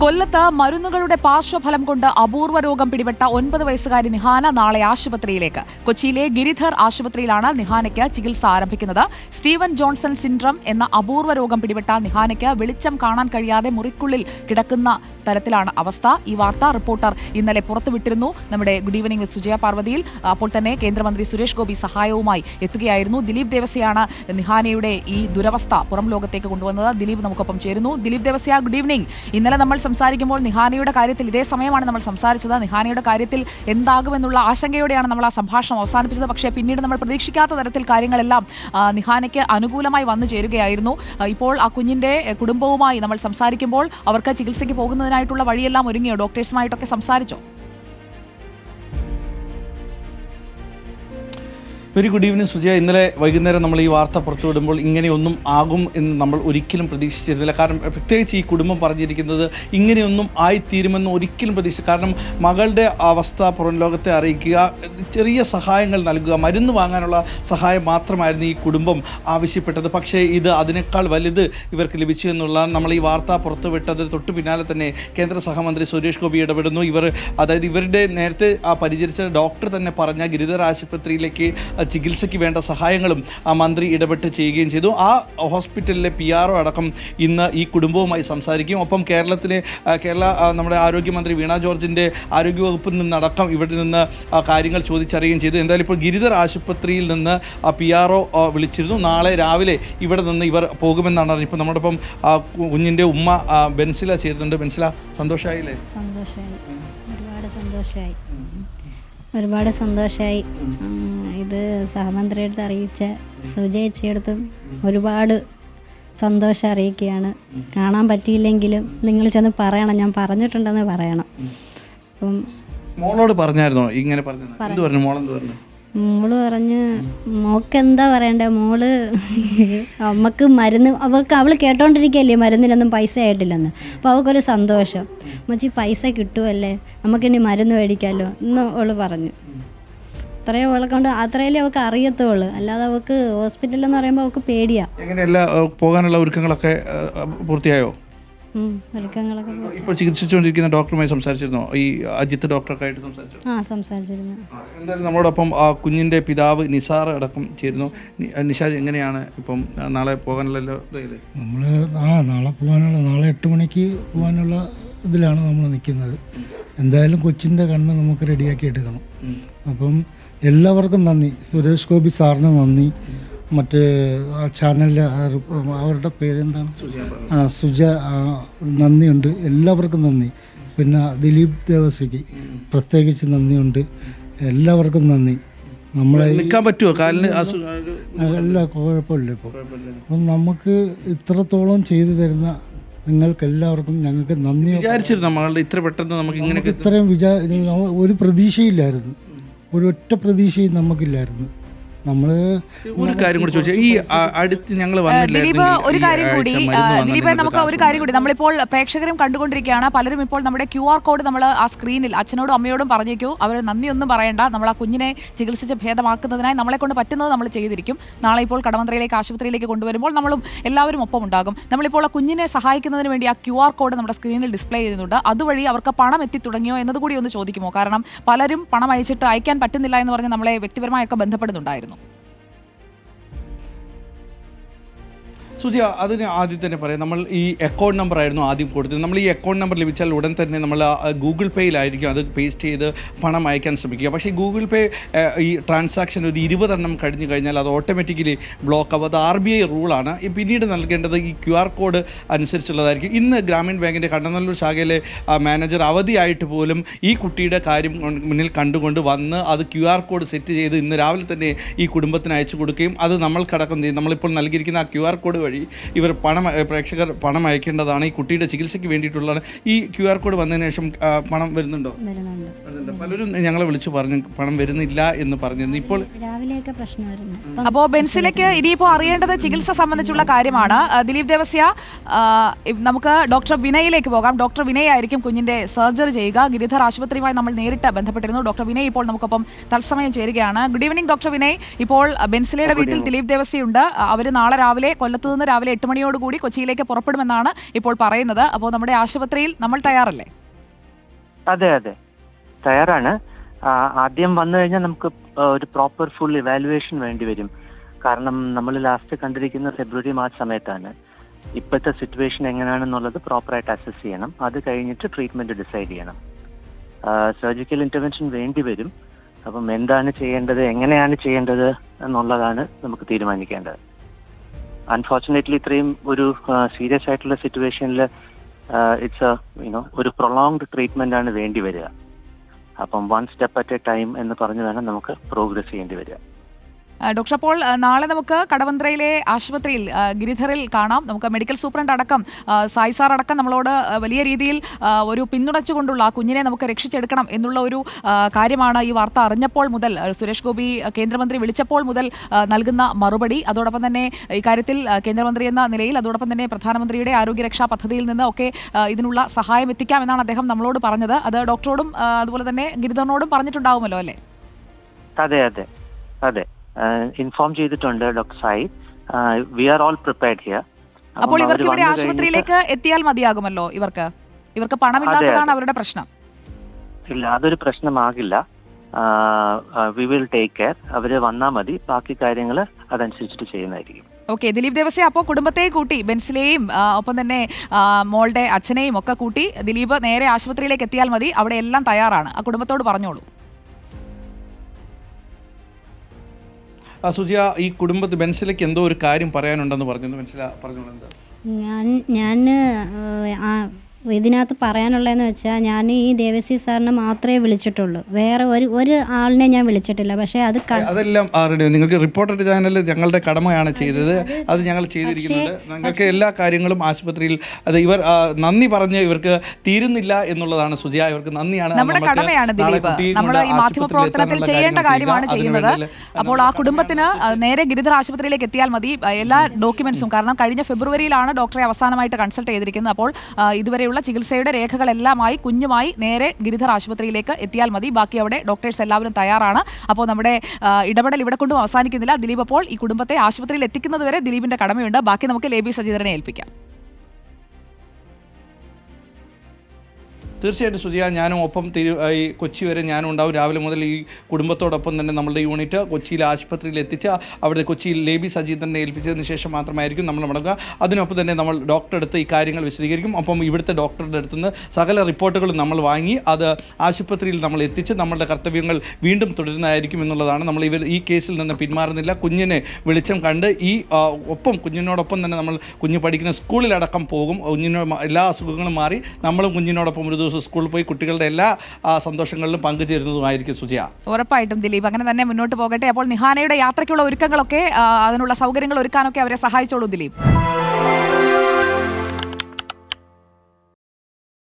കൊല്ലത്ത് മരുന്നുകളുടെ പാർശ്വഫലം കൊണ്ട് അപൂർവ രോഗം പിടിപെട്ട 9 വയസ്സുകാരി നിഹാന നാളെ ആശുപത്രിയിലേക്ക്. കൊച്ചിയിലെ ഗിരിധർ ആശുപത്രിയിലാണ് നിഹാനയ്ക്ക് ചികിത്സ ആരംഭിക്കുന്നത്. സ്റ്റീവൻ ജോൺസൺ സിൻഡ്രം എന്ന അപൂർവ രോഗം പിടിപെട്ട നിഹാനയ്ക്ക് വെളിച്ചം കാണാൻ കഴിയാതെ മുറിക്കുള്ളിൽ കിടക്കുന്ന തരത്തിലാണ് അവസ്ഥ. ഈ വാർത്ത റിപ്പോർട്ടർ ഇന്നലെ പുറത്തുവിട്ടിരുന്നു. നമ്മുടെ ഗുഡ് ഈവനിംഗ് വിത്ത് സുജയ പാർവതിയിൽ അപ്പോൾ തന്നെ കേന്ദ്രമന്ത്രി സുരേഷ് ഗോപി സഹായവുമായി എത്തുകയായിരുന്നു. ദിലീപ് ദേവസ്യയാണ് നിഹാനയുടെ ഈ ദുരവസ്ഥ പുറം ലോകത്തേക്ക് കൊണ്ടുവന്നത്. ദിലീപ് നമുക്കൊപ്പം ചേരുന്നു. Dileep Devasya, good evening. ഇന്നലെ നമ്മൾ സംസാരിക്കുമ്പോൾ നിഹാനയുടെ കാര്യത്തിൽ ഇതേ സമയമാണ് നമ്മൾ സംസാരിച്ചത്. നിഹാനയുടെ കാര്യത്തിൽ എന്താകുമെന്നുള്ള ആശങ്കയോടെയാണ് നമ്മൾ ആ സംഭാഷണം അവസാനിപ്പിച്ചത്. പക്ഷേ പിന്നീട് നമ്മൾ പ്രതീക്ഷിക്കാത്ത തരത്തിൽ കാര്യങ്ങളെല്ലാം നിഹാനയ്ക്ക് അനുകൂലമായി വന്നു ചേരുകയായിരുന്നു. ഇപ്പോൾ ആ കുഞ്ഞിൻ്റെ കുടുംബവുമായി നമ്മൾ സംസാരിക്കുമ്പോൾ അവർക്ക് ചികിത്സയ്ക്ക് പോകുന്നതിനായിട്ടുള്ള വഴിയെല്ലാം ഒരുങ്ങിയോ? ഡോക്ടേഴ്സുമായിട്ടൊക്കെ സംസാരിച്ചോ? Very good evening Sujaya. ഇന്നലെ വൈകുന്നേരം നമ്മൾ ഈ വാർത്ത പുറത്തുവിടുമ്പോൾ ഇങ്ങനെയൊന്നും ആകും എന്ന് നമ്മൾ ഒരിക്കലും പ്രതീക്ഷിച്ചിരുന്നില്ല. കാരണം പ്രത്യേകിച്ച് ഈ കുടുംബം പറഞ്ഞിരിക്കുന്നത് ഇങ്ങനെയൊന്നും ആയിത്തീരുമെന്ന് ഒരിക്കലും പ്രതീക്ഷിച്ചു. കാരണം മകളുടെ അവസ്ഥ പുറം ലോകത്തെ അറിയിക്കുക, ചെറിയ സഹായങ്ങൾ നൽകുക, മരുന്ന് വാങ്ങാനുള്ള സഹായം മാത്രമായിരുന്നു ഈ കുടുംബം ആവശ്യപ്പെട്ടത്. പക്ഷേ ഇത് അതിനേക്കാൾ വലുത് ഇവർക്ക് ലഭിച്ചു എന്നുള്ളതാണ്. നമ്മൾ ഈ വാർത്ത പുറത്തുവിട്ടത് തൊട്ട് പിന്നാലെ തന്നെ കേന്ദ്ര സഹമന്ത്രി സുരേഷ് ഗോപി ഇടപെടുന്നു. അതായത് ഇവരുടെ നേരത്തെ പരിചരിച്ച ഡോക്ടർ തന്നെ പറഞ്ഞ ഗിരിധർ ആശുപത്രിയിലേക്ക് ചികിത്സയ്ക്ക് വേണ്ട സഹായങ്ങളും ആ മന്ത്രി ഇടപെട്ട് ചെയ്യുകയും ചെയ്തു. ആ ഹോസ്പിറ്റലിലെ PRO അടക്കം ഇന്ന് ഈ കുടുംബവുമായി സംസാരിക്കും. ഒപ്പം കേരള നമ്മുടെ ആരോഗ്യമന്ത്രി വീണ ജോർജിൻ്റെ ആരോഗ്യവകുപ്പിൽ നിന്നടക്കം ഇവിടെ നിന്ന് കാര്യങ്ങൾ ചോദിച്ചറിയുകയും ചെയ്തു. എന്തായാലും ഇപ്പോൾ ഗിരിധർ ആശുപത്രിയിൽ നിന്ന് PRO വിളിച്ചിരുന്നു. നാളെ രാവിലെ ഇവിടെ നിന്ന് ഇവർ പോകുമെന്നാണ് അറിഞ്ഞത്. ഇപ്പോൾ നമ്മുടെ ഒപ്പം കുഞ്ഞിൻ്റെ ഉമ്മ ബെൻസില ചേരുന്നുണ്ട്. ബെൻസില, സന്തോഷമായില്ലേ? ഒരുപാട് സന്തോഷമായി. ഇത് സഹമന്ത്രിയുടെ അറിയിച്ച സുജയിച്ചെടുത്തും ഒരുപാട് സന്തോഷം അറിയിക്കുകയാണ്. കാണാൻ പറ്റിയില്ലെങ്കിലും നിങ്ങൾ ചെന്ന് പറയണം, ഞാൻ പറഞ്ഞിട്ടുണ്ടെന്ന് പറയണം. അപ്പം മോളോട് പറഞ്ഞായിരുന്നോ ഇങ്ങനെ പറഞ്ഞു? മോളെന്ത് പറഞ്ഞു? മോള് പറഞ്ഞ് മോക്കെന്താ പറയണ്ടേ, മോള് അമ്മക്ക് മരുന്ന് അവൾ കേട്ടോണ്ടിരിക്കുകയല്ലേ മരുന്നിനൊന്നും പൈസ ആയിട്ടില്ലെന്ന്. അപ്പോൾ അവൾക്കൊരു സന്തോഷം, മച്ചി പൈസ കിട്ടുമല്ലേ, നമുക്കിനി മരുന്ന് മേടിക്കാമല്ലോ എന്ന് അവള് പറഞ്ഞു. അത്രയും അവളെ കൊണ്ട് അത്രയല്ലേ അവൾക്ക് അറിയത്തുള്ളൂ, അല്ലാതെ അവൾക്ക് ഹോസ്പിറ്റലെന്ന് പറയുമ്പോൾ അവൾക്ക് പേടിയാ. എങ്ങനെയല്ല പോകാനുള്ള ഒരുക്കങ്ങളൊക്കെ പൂർത്തിയായോ? ഇപ്പോൾ ചികിത്സിച്ചുകൊണ്ടിരിക്കുന്ന ഡോക്ടറുമായി സംസാരിച്ചിരുന്നോ? ഈ അജിത്ത് ഡോക്ടറൊക്കെ ആയിട്ട് സംസാരിച്ചിരുന്നു. എന്തായാലും നമ്മളോടൊപ്പം ആ കുഞ്ഞിൻ്റെ പിതാവ് നിസാർ അടക്കം ചേരുന്നു. നിഷാദ്, എങ്ങനെയാണ് ഇപ്പം നാളെ പോകാനുള്ള നമ്മൾ നാളെ 8 മണിക്ക് പോകാനുള്ള ഇതിലാണ് നമ്മൾ നിൽക്കുന്നത്. എന്തായാലും കൊച്ചിൻ്റെ കണ്ണ് നമുക്ക് റെഡിയാക്കി എടുക്കണം. അപ്പം എല്ലാവർക്കും നന്ദി. സുരേഷ് ഗോപി സാറിന് നന്ദി. മറ്റ് ചാനലിൽ അവരുടെ പേരെന്താണ്, സുജ, നന്ദിയുണ്ട്. എല്ലാവർക്കും നന്ദി. പിന്നെ ദിലീപ് ദേവസ്യക്ക് പ്രത്യേകിച്ച് നന്ദിയുണ്ട്. എല്ലാവർക്കും നന്ദി. നമ്മളെ നിൽക്കാൻ പറ്റുമോ? കാലിന് എല്ലാ കുഴപ്പമില്ല. ഇപ്പോൾ അപ്പം നമുക്ക് ഇത്രത്തോളം ചെയ്തു തരുന്ന നിങ്ങൾക്ക് എല്ലാവർക്കും ഞങ്ങൾക്ക് നന്ദി. വിചാരിച്ചിരുന്നു മകളുടെ ഇത്ര പെട്ടെന്ന് നമുക്ക് ഇങ്ങനെ ഇത്രയും ഒരു പ്രതീക്ഷയില്ലായിരുന്നു, ഒരൊറ്റ പ്രതീക്ഷയും നമുക്കില്ലായിരുന്നു. ഒരു കാര്യം കൂടി ചോദിച്ചാൽ ഈ അടുത്ത് ഞങ്ങൾ ദിലീപ്, ഒരു കാര്യം കൂടി നമുക്ക് ഒരു കാര്യം കൂടി നമ്മളിപ്പോൾ പ്രേക്ഷകരും കണ്ടുകൊണ്ടിരിക്കുകയാണ്. പലരും ഇപ്പോൾ നമ്മുടെ QR കോഡ് നമ്മൾ ആ സ്ക്രീനിൽ അച്ഛനോടും അമ്മയോടും പറഞ്ഞേക്കൂ. അവർ നന്ദിയൊന്നും പറയേണ്ട, നമ്മൾ ആ കുഞ്ഞിനെ ചികിത്സിച്ച് ഭേദമാക്കുന്നതിനായി നമ്മളെ കൊണ്ട് പറ്റുന്നത് നമ്മൾ ചെയ്തിരിക്കും. നാളെ ഇപ്പോൾ കടമന്ത്രയിലേക്ക് ആശുപത്രിയിലേക്ക് കൊണ്ടുവരുമ്പോൾ നമ്മളും എല്ലാവരും ഒപ്പം ഉണ്ടാകും. നമ്മളിപ്പോൾ ആ കുഞ്ഞിനെ സഹായിക്കുന്നതിന് വേണ്ടി ആ QR കോഡ് നമ്മുടെ സ്ക്രീനിൽ ഡിസ്പ്ലേ ചെയ്യുന്നുണ്ട്. അതുവഴി അവർക്ക് പണം എത്തി തുടങ്ങിയോ എന്നതുകൂടി ഒന്ന് ചോദിക്കുമോ? കാരണം പലരും പണം അയച്ചിട്ട് അയക്കാൻ പറ്റുന്നില്ല എന്ന് പറഞ്ഞ് നമ്മളെ വ്യക്തിപരമായൊക്കെ ബന്ധപ്പെടുന്നുണ്ടായിരുന്നു. സുജി, അതിന് ആദ്യം തന്നെ പറയാം, നമ്മൾ ഈ അക്കൗണ്ട് നമ്പർ ആയിരുന്നു ആദ്യം കൊടുത്തത്. നമ്മൾ ഈ അക്കൗണ്ട് നമ്പർ ലഭിച്ചാൽ ഉടൻ തന്നെ നമ്മൾ ഗൂഗിൾ പേയിലായിരിക്കും അത് പേസ്റ്റ് ചെയ്ത് പണം അയക്കാൻ ശ്രമിക്കുക. പക്ഷേ ഗൂഗിൾ പേ ഈ ട്രാൻസാക്ഷൻ ഒരു 20 എണ്ണം കഴിഞ്ഞ് കഴിഞ്ഞാൽ അത് ഓട്ടോമാറ്റിക്കലി ബ്ലോക്ക് ആവും. അത് RBI റൂളാണ്. പിന്നീട് നൽകേണ്ടത് ഈ QR കോഡ് അനുസരിച്ചുള്ളതായിരിക്കും. ഇന്ന് ഗ്രാമീൺ ബാങ്കിൻ്റെ കണ്ണനല്ലൂർ ശാഖയിലെ മാനേജർ അവധിയായിട്ട് പോലും ഈ കുട്ടിയുടെ കാര്യം മുന്നിൽ കണ്ടുകൊണ്ട് വന്ന് അത് QR കോഡ് സെറ്റ് ചെയ്ത് ഇന്ന് രാവിലെ തന്നെ ഈ കുടുംബത്തിന് അയച്ചു കൊടുക്കുകയും അത് നമ്മൾക്കടക്കം നമ്മളിപ്പോൾ നൽകിയിരിക്കുന്ന ആ QR കോഡ് വഴി ഇവർ പ്രേക്ഷകർ പണം അയക്കേണ്ടതാണ്. ഈ കുട്ടിയുടെ ചികിത്സയ്ക്ക് വേണ്ടിയിട്ടുള്ളതാണ്. ഈ QR കോഡ് വന്നതിന് ശേഷം പണം വരുന്നുണ്ടോ? പലരും ഞങ്ങളെ വിളിച്ചു പറഞ്ഞു പണം വരുന്നില്ല എന്ന് പറഞ്ഞിരുന്നു. ഇപ്പോൾ രാവിലെയൊക്കെ പ്രശ്നമായിരുന്നു. അപ്പോൾ ബെൻസിലേക്ക് ഇനിയിപ്പോൾ അറിയേണ്ടത് ചികിത്സ സംബന്ധിച്ചുള്ള കാര്യമാണ്. ദിലീപ് ദേവസ്യ, നമുക്ക് ഡോക്ടർ വിനയിലേക്ക് പോകാം. ഡോക്ടർ വിനയ് ആയിരിക്കും കുഞ്ഞിന്റെ സർജറി ചെയ്യുക. ഗിരിധർ ആശുപത്രിയുമായി നമ്മൾ നേരിട്ട് ബന്ധപ്പെട്ടിരുന്നു. ഡോക്ടർ വിനയ് ഇപ്പോൾ നമുക്കൊപ്പം തത്സമയം ചേരുകയാണ്. Good evening doctor Vinay. ഇപ്പോൾ ബെൻസിലയുടെ വീട്ടിൽ ദിലീപ് ദേവസ്യയുണ്ട്. അവർ നാളെ രാവിലെ കൊല്ലത്ത് നിന്ന് നിന്ന് രാവിലെ 8 മണിയോടുകൂടി കൊച്ചിയിലേക്ക് പുറപ്പെടുമെന്നാണ് ഇപ്പോൾ പറയുന്നത്. അപ്പോൾ നമ്മുടെ ആശുപത്രിയിൽ നമ്മൾ തയ്യാറല്ലേ? അതെ അതെ, തയ്യാറാണ്. ആദ്യം വന്നു കഴിഞ്ഞാൽ നമുക്ക് ഒരു പ്രോപ്പർ ഫുൾ ഇവാലുവേഷൻ വേണ്ടി വരും. കാരണം നമ്മൾ ലാസ്റ്റ് കണ്ടിരിക്കുന്ന ഫെബ്രുവരി മാർച്ച് സമയത്താണ്. ഇപ്പോഴത്തെ സിറ്റുവേഷൻ എങ്ങനെയാണെന്നുള്ളത് പ്രോപ്പറായിട്ട് അസസ് ചെയ്യണം. അത് കഴിഞ്ഞിട്ട് ട്രീറ്റ്മെൻറ്റ് ഡിസൈഡ് ചെയ്യണം. സർജിക്കൽ ഇൻ്റർവെൻഷൻ വേണ്ടി വരും. അപ്പം എന്താണ് ചെയ്യേണ്ടത്, എങ്ങനെയാണ് ചെയ്യേണ്ടത് എന്നുള്ളതാണ് നമുക്ക് തീരുമാനിക്കേണ്ടത്. അൺഫോർച്ചുനേറ്റ്ലി ഇത്രയും ഒരു സീരിയസ് ആയിട്ടുള്ള സിറ്റുവേഷനിൽ ഇറ്റ്സ് ഒരു പ്രൊലോങ്ഡ് ട്രീറ്റ്മെൻ്റ് ആണ് വേണ്ടി വരിക. അപ്പം 1 സ്റ്റെപ്പ് അറ്റ് എ ടൈം എന്ന് പറഞ്ഞ് വേണം നമുക്ക് പ്രോഗ്രസ് ചെയ്യേണ്ടി വരിക. ഡോക്ടർ, അപ്പോൾ നാളെ നമുക്ക് കടവന്ത്രയിലെ ആശുപത്രിയിൽ ഗിരിധറിൽ കാണാം. നമുക്ക് മെഡിക്കൽ സൂപ്രണ്ട് അടക്കം സായി സാർ അടക്കം നമ്മളോട് വലിയ രീതിയിൽ ഒരു പിന്തുണച്ചുകൊണ്ടുള്ള ആ കുഞ്ഞിനെ നമുക്ക് രക്ഷിച്ചെടുക്കണം എന്നുള്ള ഒരു കാര്യമാണ് ഈ വാർത്ത അറിഞ്ഞപ്പോൾ മുതൽ സുരേഷ് ഗോപി കേന്ദ്രമന്ത്രി വിളിച്ചപ്പോൾ മുതൽ നൽകുന്ന മറുപടി. അതോടൊപ്പം തന്നെ ഇക്കാര്യത്തിൽ കേന്ദ്രമന്ത്രി എന്ന നിലയിൽ അതോടൊപ്പം തന്നെ പ്രധാനമന്ത്രിയുടെ ആരോഗ്യരക്ഷാ പദ്ധതിയിൽ നിന്ന് ഒക്കെ ഇതിനുള്ള സഹായം എത്തിക്കാമെന്നാണ് അദ്ദേഹം നമ്മളോട് പറഞ്ഞത്. അത് ഡോക്ടറോടും അതുപോലെ തന്നെ ഗിരിധറിനോടും പറഞ്ഞിട്ടുണ്ടാവുമല്ലോ അല്ലേ? അതെ അതെ അതെ, ഇൻഫോം ചെയ്തിട്ടുണ്ട് doctor Sai. We are all prepared here. അപ്പോൾ ഇവർക്ക് ഇവിടെ ആശുപത്രിയിലേക്ക് എത്തിയാൽ മതിയാകുമല്ലോ. ഇവർക്ക് പണമില്ലാത്തതാണ് അവരുടെ പ്രശ്നം. ഇല്ല, അതൊരു പ്രശ്നമാകില്ല. We will take care. അവർ വന്നാൽ മതി, ബാക്കി കാര്യങ്ങൾ അതനുസരിച്ചിട്ട് ചെയ്യുന്നതായിരിക്കും. ഓക്കെ, ദിലീപ് ദേവസ്യ അപ്പോൾ കുടുംബത്തെ കൂട്ടി ബെൻസിലെയും ഒപ്പം തന്നെ മോളുടെ അച്ഛനെയും ഒക്കെ കൂട്ടി ദിലീപ് നേരെ ആശുപത്രിയിലേക്ക് എത്തിയാൽ മതി. അവിടെ എല്ലാം തയ്യാറാണ്. ആ കുടുംബത്തോട് പറഞ്ഞോളൂ. സുജിയ, ഈ കുടുംബത്തിൽ ബെൻസിലേക്ക് എന്തോ ഒരു കാര്യം പറയാനുണ്ടെന്ന് പറഞ്ഞു. ബെൻസില പറഞ്ഞോളൂ. എന്താ? ഞാൻ ഇതിനകത്ത് പറയാനുള്ളതെന്ന് വെച്ചാൽ, ഞാൻ ഈ ദേവസി സാറിനെ മാത്രമേ വിളിച്ചിട്ടുള്ളൂ. വേറെ ഒരു ആളിനെ ഞാൻ വിളിച്ചിട്ടില്ല. പക്ഷേ അതെല്ലാം നിങ്ങൾക്ക് റിപ്പോർട്ടർ ചാനൽ ഞങ്ങളുടെ കടമയാണ് ചെയ്തത്. അത് ഞങ്ങൾ ചെയ്തിരിക്കുന്നുണ്ട്. ഞങ്ങൾക്ക് എല്ലാ കാര്യങ്ങളും ആശുപത്രിയിൽ അത് ഇവർ നന്ദി പറഞ്ഞ് ഇവർക്ക് തീരുന്നില്ല എന്നുള്ളതാണ് സുജിയ. ഇവർക്ക് നന്ദിയാണ്. നമ്മുടെ കടമയാണ് ദിലീപ്. നമ്മൾ ഈ മാധ്യമപ്രവർത്തനത്തിൽ ചെയ്യേണ്ട കാര്യമാണ് ചെയ്യുന്നത്. അപ്പോൾ ആ കുടുംബത്തിന് നേരെ ഗിരിധർ ആശുപത്രിയിലേക്ക് എത്തിയാൽ മതി. എല്ലാ ഡോക്യുമെന്റ്സും, കാരണം കഴിഞ്ഞ ഫെബ്രുവരിയിലാണ് ഡോക്ടറെ അവസാനമായിട്ട് കൺസൾട്ട് ചെയ്തിരിക്കുന്നത്. അപ്പോൾ ഇതുവരെയുള്ള ചികിത്സയുടെ രേഖകളെല്ലാമായി കുഞ്ഞുമായി നേരെ ഗിരിധർ ആശുപത്രിയിലേക്ക് എത്തിയാൽ മതി. ബാക്കി അവിടെ ഡോക്ടേഴ്സ് എല്ലാവരും തയ്യാറാണ്. അപ്പോൾ നമ്മുടെ ഇടപെടൽ ഇവിടെ കൊണ്ടും അവസാനിക്കുന്നില്ല. ദിലീപ് അപ്പോൾ ഈ കുടുംബത്തെ ആശുപത്രിയിൽ എത്തിക്കുന്നത് വരെ ദിലീപിന്റെ കടമയുണ്ട്. ബാക്കി നമുക്ക് ലേബി സജീന്ദ്രനെ ഏൽപ്പിക്കാം. തീർച്ചയായിട്ടും സുജിയ, ഞാനും ഒപ്പം ഈ കൊച്ചി വരെ ഞാനും ഉണ്ടാവും. രാവിലെ മുതൽ ഈ കുടുംബത്തോടൊപ്പം തന്നെ നമ്മളുടെ യൂണിറ്റ് കൊച്ചിയിലെ ആശുപത്രിയിൽ എത്തിച്ച് അവിടെ കൊച്ചിയിൽ ലേബി സജീന്ദ്രനെ ഏൽപ്പിച്ചതിന് ശേഷം മാത്രമായിരിക്കും നമ്മൾ മടങ്ങുക. അതിനൊപ്പം തന്നെ നമ്മൾ ഡോക്ടറെ അടുത്ത് ഈ കാര്യങ്ങൾ വിശദീകരിക്കും. അപ്പം ഇവിടുത്തെ ഡോക്ടറുടെ അടുത്ത് നിന്ന് സകല റിപ്പോർട്ടുകളും നമ്മൾ വാങ്ങി അത് ആശുപത്രിയിൽ നമ്മൾ എത്തിച്ച് നമ്മളുടെ കർത്തവ്യങ്ങൾ വീണ്ടും തുടരുന്നതായിരിക്കും എന്നുള്ളതാണ്. നമ്മൾ ഈ കേസിൽ നിന്ന് പിന്മാറുന്നില്ല. കുഞ്ഞിനെ വെളിച്ചം കണ്ട് കുഞ്ഞിനോടൊപ്പം തന്നെ നമ്മൾ കുഞ്ഞ് പഠിക്കുന്ന സ്കൂളിലടക്കം പോകും. എല്ലാ അസുഖങ്ങളും മാറി നമ്മളും കുഞ്ഞിനോടൊപ്പം ഒരു ദിവസം സ്കൂളിൽ പോയി കുട്ടികളുടെ എല്ലാ സന്തോഷങ്ങളിലും പങ്കുചേരുന്നതുമായിരിക്കും സുജിയ. ഉറപ്പായിട്ടും ദിലീപ് അങ്ങനെ തന്നെ മുന്നോട്ട് പോകട്ടെ. അപ്പോൾ നിഹാനയുടെ യാത്രയ്ക്കുള്ള ഒരുക്കങ്ങളൊക്കെ അതിനുള്ള സൗകര്യങ്ങൾ ഒരുക്കാനൊക്കെ അവരെ സഹായിച്ചോളൂ ദിലീപ്.